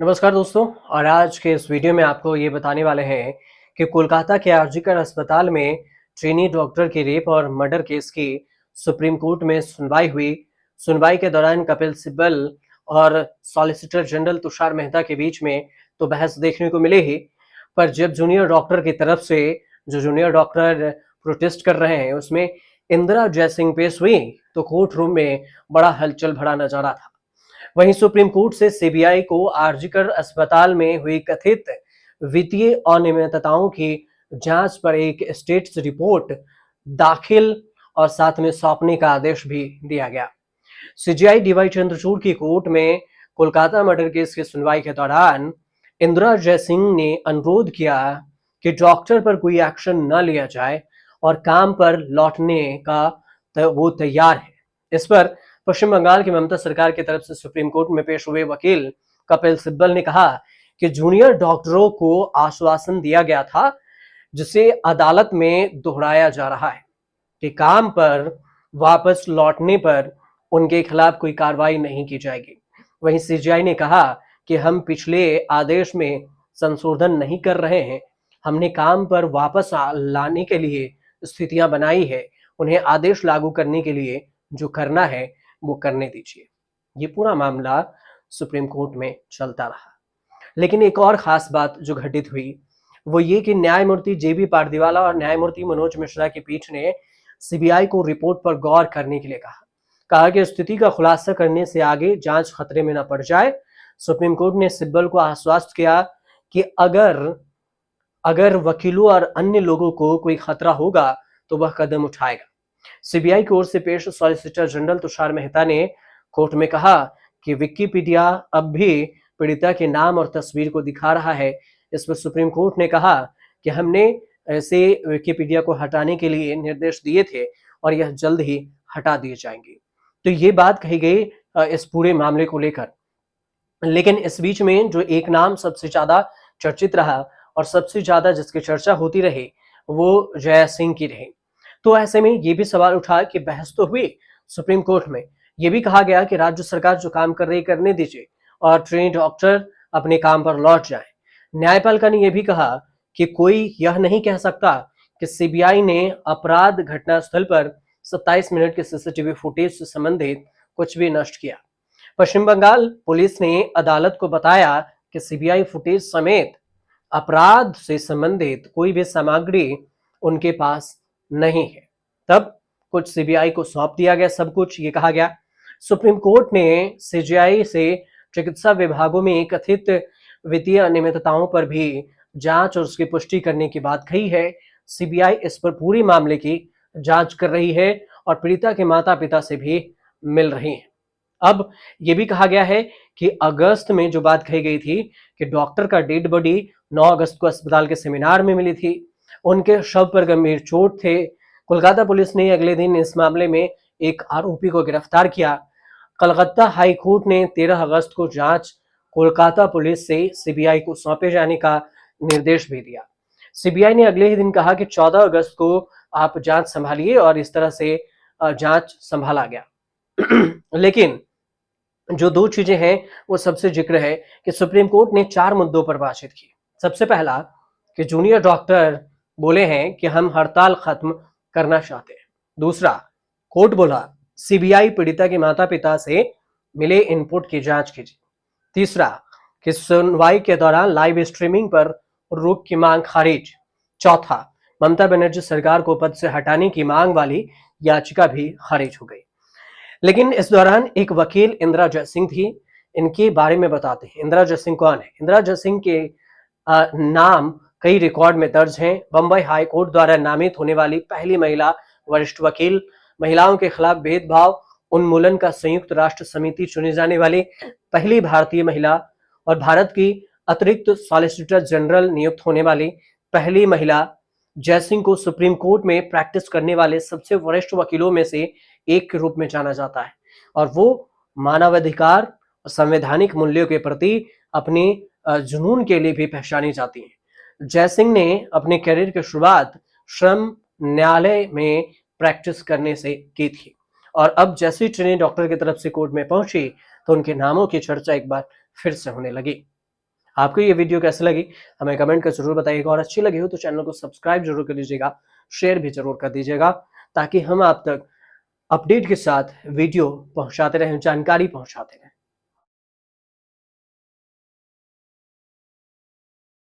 नमस्कार दोस्तों। और आज के इस वीडियो में आपको ये बताने वाले हैं कि कोलकाता के आरजीकर अस्पताल में ट्रेनी डॉक्टर के रेप और मर्डर केस की सुप्रीम कोर्ट में सुनवाई हुई। सुनवाई के दौरान कपिल सिब्बल और सॉलिसिटर जनरल तुषार मेहता के बीच में तो बहस देखने को मिली ही, पर जब जूनियर डॉक्टर की तरफ से जो जूनियर डॉक्टर प्रोटेस्ट कर रहे हैं उसमें इंदिरा जयसिंह पेश हुई तो कोर्ट रूम में बड़ा हलचल भरा नजारा था। वहीं सुप्रीम कोर्ट से सीबीआई को आरजीकर अस्पताल में हुई कथित वित्तीय अनियमितताओं की जांच पर एक स्टेट्स रिपोर्ट दाखिल और साथ में सौंपने का आदेश भी दिया गया। सीजीआई डीवाई चंद्रचूड़ की कोर्ट में कोलकाता मर्डर केस की सुनवाई के दौरान इंदिरा जयसिंह ने अनुरोध किया कि डॉक्टर पर कोई एक्शन न लिया जाए और काम पर लौटने का वो तैयार है। इस पर पश्चिम बंगाल की ममता सरकार की तरफ से सुप्रीम कोर्ट में पेश हुए वकील कपिल सिब्बल ने कहा कि जूनियर डॉक्टरों को आश्वासन दिया गया था, जिसे अदालत में दोहराया जा रहा है कि काम पर वापस लौटने पर उनके खिलाफ कोई कार्रवाई नहीं की जाएगी। वहीं सीजीआई ने कहा कि हम पिछले आदेश में संशोधन नहीं कर रहे हैं, हमने काम पर वापस लाने के लिए स्थितियां बनाई है, उन्हें आदेश लागू करने के लिए जो करना है वो करने दीजिए। ये पूरा मामला सुप्रीम कोर्ट में चलता रहा। लेकिन एक और खास बात जो घटित हुई वो ये कि न्यायमूर्ति जेबी पारदीवाला और न्यायमूर्ति मनोज मिश्रा की पीठ ने सीबीआई को रिपोर्ट पर गौर करने के लिए कहा कि स्थिति का खुलासा करने से आगे जांच खतरे में न पड़ जाए। सुप्रीम कोर्ट ने सिब्बल को आश्वस्त किया कि अगर वकीलों और अन्य लोगों को कोई खतरा होगा तो वह कदम उठाएगा। सीबीआई की ओर से पेश सॉलिसिटर जनरल तुषार मेहता ने कोर्ट में कहा कि विकिपीडिया अब भी पीड़िता के नाम और तस्वीर को दिखा रहा है। इस पर सुप्रीम कोर्ट ने कहा कि हमने ऐसे विकिपीडिया को हटाने के लिए निर्देश दिए थे और यह जल्द ही हटा दिए जाएंगे। तो ये बात कही गई इस पूरे मामले को लेकर। लेकिन इस बीच में जो एक नाम सबसे ज्यादा चर्चित रहा और सबसे ज्यादा जिसकी चर्चा होती रही वो जय सिंह की रही। तो ऐसे में ये भी सवाल उठा कि बहस तो हुई सुप्रीम कोर्ट में, ये भी कहा गया कि राज्य सरकार जो काम कर रही है करने दीजिए और ट्रेनी डॉक्टर अपने काम पर लौट जाए। न्यायपालिका ने यह भी कहा कि कोई यह नहीं कह सकता कि सीबीआई ने अपराध घटनास्थल पर 27 मिनट के सीसीटीवी फुटेज से संबंधित कुछ भी नष्ट किया। पश्चिम बंगाल पुलिस ने अदालत को बताया कि सीबीआई फुटेज समेत अपराध से संबंधित कोई भी सामग्री उनके पास नहीं है। तब कुछ सीबीआई को सौंप दिया गया सब कुछ, ये कहा गया। सुप्रीम कोर्ट ने सीजीआई से चिकित्सा विभागों में कथित वित्तीय अनियमितताओं पर भी जांच और उसकी पुष्टि करने की बात कही है। सीबीआई इस पर पूरी मामले की जांच कर रही है और पीड़िता के माता पिता से भी मिल रही है। अब यह भी कहा गया है कि अगस्त में जो बात कही गई थी कि डॉक्टर का डेड बॉडी 9 अगस्त को अस्पताल के सेमिनार में मिली थी, उनके शव पर गंभीर चोट थे। कोलकाता पुलिस ने अगले दिन इस मामले में एक आरोपी को गिरफ्तार किया। कलकत्ता हाई कोर्ट ने 13 अगस्त को जांच कोलकाता पुलिस से सीबीआई को सौंपे जाने का निर्देश भी दिया। सीबीआई ने अगले ही दिन कहा कि 14 अगस्त को आप जांच संभालिए और इस तरह से जांच संभाला गया। लेकिन जो दो चीजें हैं वो सबसे जिक्र है कि सुप्रीम कोर्ट ने 4 मुद्दों पर बातचीत की। सबसे पहला कि जूनियर डॉक्टर बोले हैं कि हम हड़ताल खत्म करना चाहते हैं। दूसरा, कोर्ट बोला सीबीआई पीड़िता के माता पिता से मिले इनपुट की जांच कीजिए। तीसरा कि सुनवाई के दौरान लाइव स्ट्रीमिंग पर रोक की मांग खारिज। चौथा, ममता बनर्जी सरकार को पद से हटाने की मांग वाली याचिका भी खारिज हो गई। लेकिन इस दौरान एक वकील इंदिरा जयसिंह थी, इनके बारे में बताते हैं। इंदिरा जयसिंह कौन है? इंदिरा जयसिंह के नाम कई रिकॉर्ड में दर्ज हैं। बंबई हाई कोर्ट द्वारा नामित होने वाली पहली महिला वरिष्ठ वकील, महिलाओं के खिलाफ भेदभाव उन्मूलन का संयुक्त राष्ट्र समिति चुनी जाने वाली पहली भारतीय महिला और भारत की अतिरिक्त सॉलिसिटर जनरल नियुक्त होने वाली पहली महिला। जयसिंह को सुप्रीम कोर्ट में प्रैक्टिस करने वाले सबसे वरिष्ठ वकीलों में से एक के रूप में जाना जाता है और वो मानवाधिकार और संवैधानिक मूल्यों के प्रति अपने जुनून के लिए भी पहचानी जाती हैं। जयसिंह ने अपने करियर की शुरुआत श्रम न्यायालय में प्रैक्टिस करने से की थी और अब जैसे ट्रेनी डॉक्टर की तरफ से कोर्ट में पहुंची तो उनके नामों की चर्चा एक बार फिर से होने लगी। आपको ये वीडियो कैसी लगी हमें कमेंट कर जरूर बताइएगा, और अच्छी लगी हो तो चैनल को सब्सक्राइब जरूर कर दीजिएगा, शेयर भी जरूर कर दीजिएगा, ताकि हम आप तक अपडेट के साथ वीडियो पहुंचाते रहें, जानकारी पहुंचाते रहें।